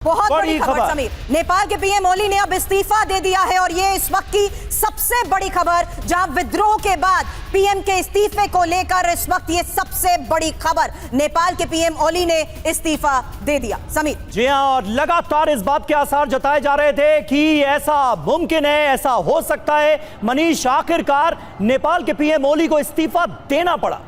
बहुत बड़ी खबर समीर, नेपाल के पीएम ओली ने अब इस्तीफा दे दिया है और ये इस वक्त की सबसे बड़ी खबर, जहां विद्रोह के बाद पीएम के इस्तीफे को लेकर इस वक्त ये सबसे बड़ी खबर, नेपाल के पीएम ओली ने इस्तीफा दे दिया। समीर जी हां, और लगातार इस बात के आसार जताए जा रहे थे कि ऐसा मुमकिन है, ऐसा हो सकता है। मनीष, आखिरकार नेपाल के पीएम ओली को इस्तीफा देना पड़ा।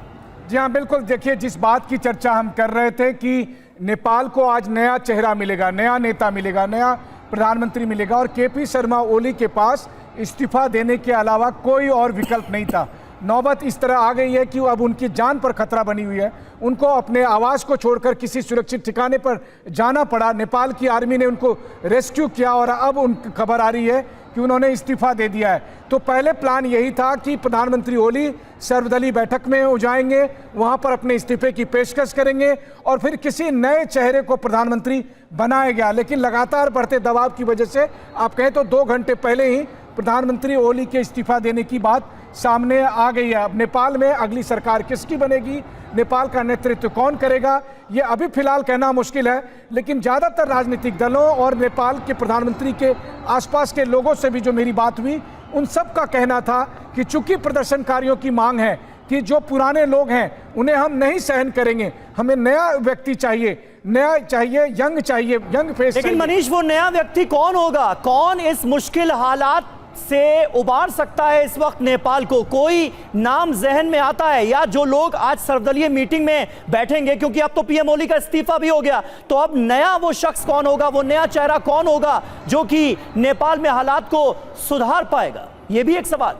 जी हाँ, बिल्कुल। देखिए, जिस बात की चर्चा हम कर रहे थे कि नेपाल को आज नया चेहरा मिलेगा, नया नेता मिलेगा, नया प्रधानमंत्री मिलेगा, और केपी शर्मा ओली के पास इस्तीफा देने के अलावा कोई और विकल्प नहीं था। नौबत इस तरह आ गई है कि अब उनकी जान पर खतरा बनी हुई है। उनको अपने आवास को छोड़कर किसी सुरक्षित ठिकाने पर जाना पड़ा। नेपाल की आर्मी ने उनको रेस्क्यू किया और अब उनकी खबर आ रही है कि उन्होंने इस्तीफा दे दिया है। तो पहले प्लान यही था कि प्रधानमंत्री ओली सर्वदलीय बैठक में हो जाएंगे, वहां पर अपने इस्तीफे की पेशकश करेंगे और फिर किसी नए चेहरे को प्रधानमंत्री बनाया गया। लेकिन लगातार बढ़ते दबाव की वजह से आप कहें तो 2 घंटे पहले ही प्रधानमंत्री ओली के इस्तीफा देने की बात सामने आ गई है। अब नेपाल में अगली सरकार किसकी बनेगी, नेपाल का नेतृत्व कौन करेगा, ये अभी फिलहाल कहना मुश्किल है। लेकिन ज़्यादातर राजनीतिक दलों और नेपाल के प्रधानमंत्री के आसपास के लोगों से भी जो मेरी बात हुई, उन सब का कहना था कि चूंकि प्रदर्शनकारियों की मांग है कि जो पुराने लोग हैं उन्हें हम नहीं सहन करेंगे, हमें नया व्यक्ति चाहिए, नया चाहिए, यंग चाहिए, यंग फेस। लेकिन मनीष, वो नया व्यक्ति कौन होगा? कौन इस मुश्किल हालात से उबार सकता है इस वक्त नेपाल को? कोई नाम जहन में आता है? या जो लोग आज सर्वदलीय मीटिंग में बैठेंगे, क्योंकि अब तो पीएम ओली का इस्तीफा भी हो गया, तो अब नया वो शख्स कौन होगा, वो नया चेहरा कौन होगा जो कि नेपाल में हालात को सुधार पाएगा? ये भी एक सवाल।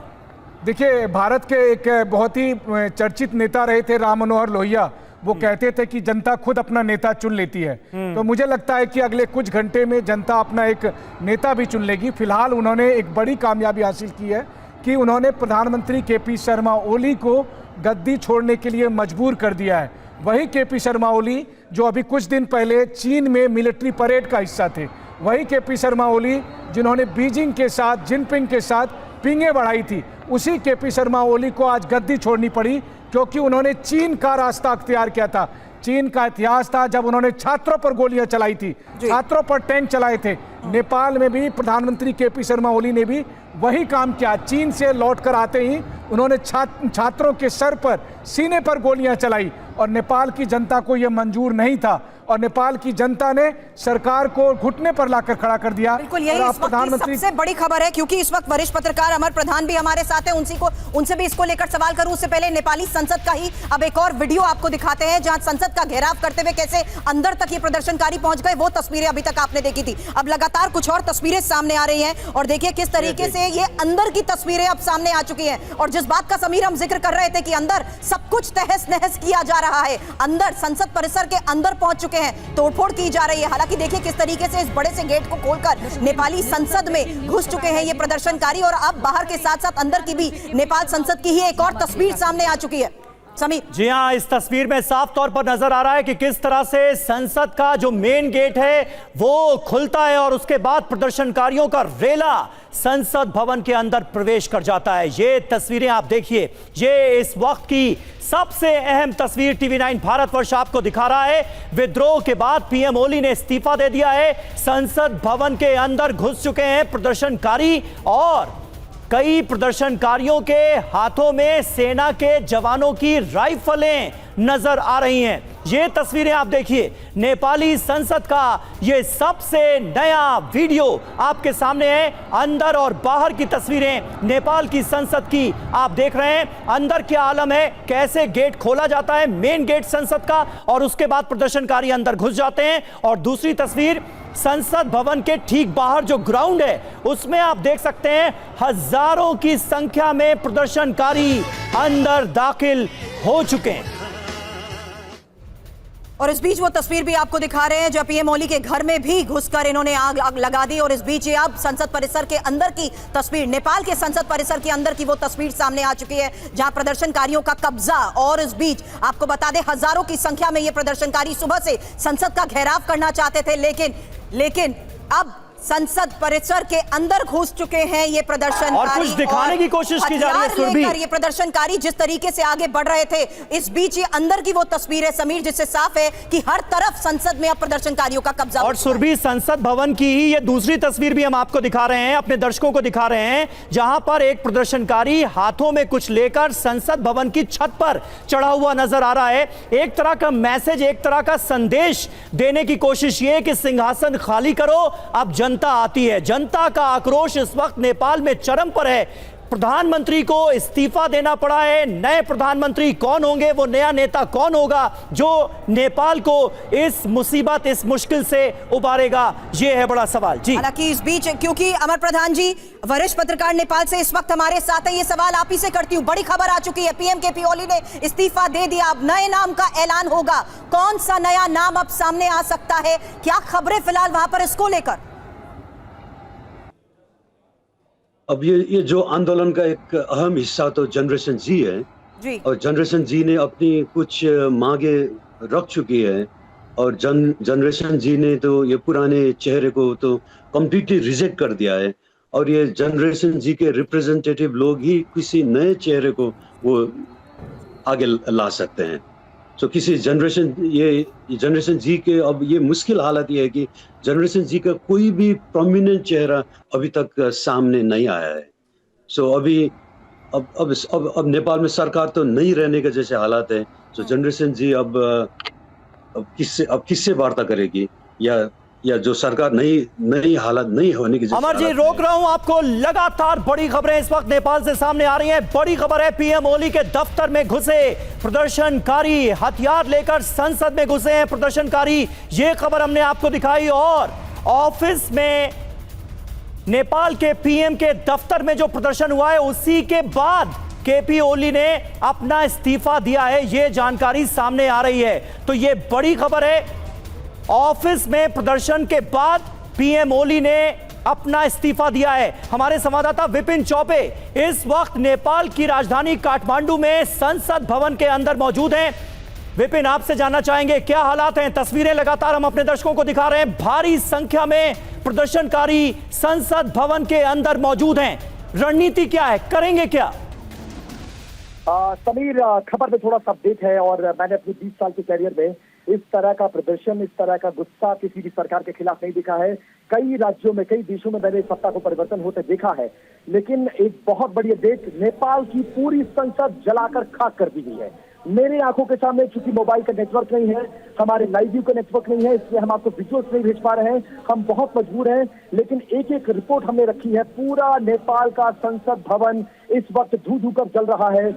देखिए, भारत के एक बहुत ही चर्चित नेता रहे थे राम मनोहर लोहिया। वो कहते थे कि जनता खुद अपना नेता चुन लेती है। तो मुझे लगता है कि अगले कुछ घंटे में जनता अपना एक नेता भी चुन लेगी। फिलहाल उन्होंने एक बड़ी कामयाबी हासिल की है कि उन्होंने प्रधानमंत्री केपी शर्मा ओली को गद्दी छोड़ने के लिए मजबूर कर दिया है। वही केपी शर्मा ओली जो अभी कुछ दिन पहले चीन में मिलिट्री परेड का हिस्सा थे, वही केपी शर्मा ओली जिन्होंने बीजिंग के साथ, जिनपिंग के साथ पींगे बढ़ाई थी, उसी केपी शर्मा ओली को आज गद्दी छोड़नी पड़ी, क्योंकि उन्होंने चीन का रास्ता अख्तियार किया था। चीन का इतिहास था जब उन्होंने छात्रों पर गोलियां चलाई थी, छात्रों पर टैंक चलाए थे। नेपाल में भी प्रधानमंत्री केपी शर्मा ओली ने भी वही काम किया। चीन से लौटकर आते ही उन्होंने छात्रों के सर पर, सीने पर गोलियां चलाई और नेपाल की जनता को यह मंजूर नहीं था और नेपाल की जनता ने सरकार को घुटने पर लाकर खड़ा कर दिया। बिल्कुल, यही इस वक्त की सबसे बड़ी खबर है, क्योंकि इस वक्त वरिष्ठ पत्रकार अमर प्रधान भी हमारे साथ हैं। उनसे भी इसको लेकर सवाल करूं उससे पहले नेपाली संसद का ही अब एक और वीडियो आपको दिखाते हैं, जहां संसद का घेराव करते हुए कैसे अंदर तक ये प्रदर्शनकारी पहुंच गए। वो तस्वीरें अभी तक आपने देखी थी, अब लगातार कुछ और तस्वीरें सामने आ रही हैं और देखिए किस तरीके से ये अंदर की तस्वीरें अब सामने आ चुकी हैं। और जिस बात का समीर हम जिक्र कर रहे थे कि अंदर सब कुछ तहस नहस किया जा रहा है, अंदर संसद परिसर के अंदर पहुंच चुके हैं, तोड़फोड़ की जा रही है। हालांकि देखिए किस तरीके से इस बड़े से गेट को खोलकर नेपाली संसद में घुस चुके हैं ये प्रदर्शनकारी, और अब बाहर के साथ साथ अंदर की भी नेपाल संसद की ही एक और तस्वीर सामने आ चुकी है। समीर जी हां, इस तस्वीर में साफ तौर पर नजर आ रहा है कि किस तरह से संसद का जो मेन गेट है वो खुलता है और उसके बाद प्रदर्शनकारियों का रेला संसद भवन के अंदर प्रवेश कर जाता है। ये तस्वीरें आप देखिए, ये इस वक्त की सबसे अहम तस्वीर TV9 भारतवर्ष आपको दिखा रहा है। विद्रोह के बाद पीएम ओली ने इस्तीफा दे दिया है, संसद भवन के अंदर घुस चुके हैं प्रदर्शनकारी और कई प्रदर्शनकारियों के हाथों में सेना के जवानों की राइफलें नजर आ रही हैं। ये तस्वीरें आप देखिए, नेपाली संसद का ये सबसे नया वीडियो आपके सामने है। अंदर और बाहर की तस्वीरें नेपाल की संसद की आप देख रहे हैं। अंदर क्या आलम है, कैसे गेट खोला जाता है, मेन गेट संसद का, और उसके बाद प्रदर्शनकारी अंदर घुस जाते हैं। और दूसरी तस्वीर संसद भवन के ठीक बाहर जो ग्राउंड है उसमें आप देख सकते हैं हजारों की संख्या में प्रदर्शनकारी अंदर दाखिल हो चुके हैं। और इस बीच वो तस्वीर भी आपको दिखा रहे हैं जब पीएम ओली के घर में भी घुसकर इन्होंने आग लगा दी। और इस बीच ये अब संसद परिसर के अंदर की तस्वीर, नेपाल के संसद परिसर के अंदर की वो तस्वीर सामने आ चुकी है जहां प्रदर्शनकारियों का कब्जा। और इस बीच आपको बता दें, हजारों की संख्या में ये प्रदर्शनकारी सुबह से संसद का घेराव करना चाहते थे, लेकिन अब संसद परिसर के अंदर घुस चुके हैं ये प्रदर्शनकारी और कुछ दिखाने की कोशिश की जा रही है हथियार सुरभि। लेकर ये प्रदर्शनकारी जिस तरीके से आगे बढ़ रहे थे, इस बीच ये अंदर की वो तस्वीर है समीर, जिससे साफ है कि हर तरफ संसद में अब प्रदर्शनकारियों का कब्जा हो और चुका है। सुरभि, संसद भवन की ही ये दूसरी तस्वीर भी हम आपको दिखा रहे हैं, अपने दर्शकों को दिखा रहे हैं, जहां पर एक प्रदर्शनकारी हाथों में कुछ लेकर संसद भवन की छत पर चढ़ा हुआ नजर आ रहा है। एक तरह का मैसेज, एक तरह का संदेश देने की कोशिश ये कि सिंहासन खाली करो, अब जनता आती है। जनता का आक्रोश इस वक्त नेपाल में चरम पर है। प्रधानमंत्री को इस्तीफा देना पड़ा है। नए प्रधानमंत्री कौन होंगे, वो नया नेता कौन होगा जो नेपाल को इस मुसीबत, इस मुश्किल से उबारेगा, ये है बड़ा सवाल। जी, हालांकि इस बीच, क्योंकि अमर प्रधान जी वरिष्ठ पत्रकार नेपाल से इस वक्त हमारे साथ है, ये सवाल आप ही से करती हूँ। बड़ी खबर आ चुकी है, पीएम केपी ओली ने इस्तीफा दे दिया, अब नए नाम का ऐलान होगा। कौन सा नया नाम अब सामने आ सकता है, क्या खबरें फिलहाल वहां पर इसको लेकर? अब ये जो आंदोलन का एक अहम हिस्सा तो जनरेशन जी है जी। और जनरेशन जी ने अपनी कुछ मांगे रख चुकी है और जनरेशन जी ने तो ये पुराने चेहरे को तो कम्प्लीटली रिजेक्ट कर दिया है और ये जनरेशन जी के रिप्रेजेंटेटिव लोग ही किसी नए चेहरे को वो आगे ला सकते हैं। तो किसी ये जनरेशन जी के अब ये मुश्किल हालत ये है कि जनरेशन जी का कोई भी प्रोमिनेंट चेहरा अभी तक सामने नहीं आया है। सो अभी अब नेपाल में सरकार तो नहीं रहने के जैसे हालात है। तो जनरेशन जी अब किससे वार्ता करेगी या जो सरकार नई हालत नहीं होने की। अमर जी, रोक रहा हूं आपको। लगातार बड़ी खबरें इस वक्त नेपाल से सामने आ रही हैं। बड़ी खबर है, पीएम ओली के दफ्तर में घुसे प्रदर्शनकारी, हथियार लेकर संसद में घुसे हैं प्रदर्शनकारी। ये खबर हमने आपको दिखाई और ऑफिस में नेपाल के पीएम के दफ्तर में जो प्रदर्शन हुआ है उसी के बाद केपी ओली ने अपना इस्तीफा दिया है, ये जानकारी सामने आ रही है। तो ये बड़ी खबर है, ऑफिस में प्रदर्शन के बाद पीएम ओली ने अपना इस्तीफा दिया है। हमारे संवाददाता विपिन चौबे इस वक्त नेपाल की राजधानी काठमांडू में संसद भवन के अंदर मौजूद हैं। विपिन, आपसे जानना चाहेंगे क्या हालात हैं। तस्वीरें लगातार हम अपने दर्शकों को दिखा रहे हैं, भारी संख्या में प्रदर्शनकारी संसद भवन के अंदर मौजूद हैं। रणनीति क्या है, करेंगे क्या? समीर, खबर में थोड़ा सा अपडेट है और मैंने अपने 20 साल के करियर में इस तरह का प्रदर्शन, इस तरह का गुस्सा किसी भी सरकार के खिलाफ नहीं देखा है। कई राज्यों में, कई देशों में मैंने सत्ता को परिवर्तन होते देखा है, लेकिन एक बहुत बड़ी अपडेट, नेपाल की पूरी संसद जलाकर खाक कर दी गई है। मेरे आंखों के सामने, चूंकि मोबाइल का नेटवर्क नहीं है, हमारे लाइव व्यू का नेटवर्क नहीं है, इसलिए हम आपको विजुअल्स नहीं भेज पा रहे हैं। हम बहुत मजबूर हैं, लेकिन एक एक रिपोर्ट हमने रखी है। पूरा नेपाल का संसद भवन इस वक्त धू धू कर जल रहा है।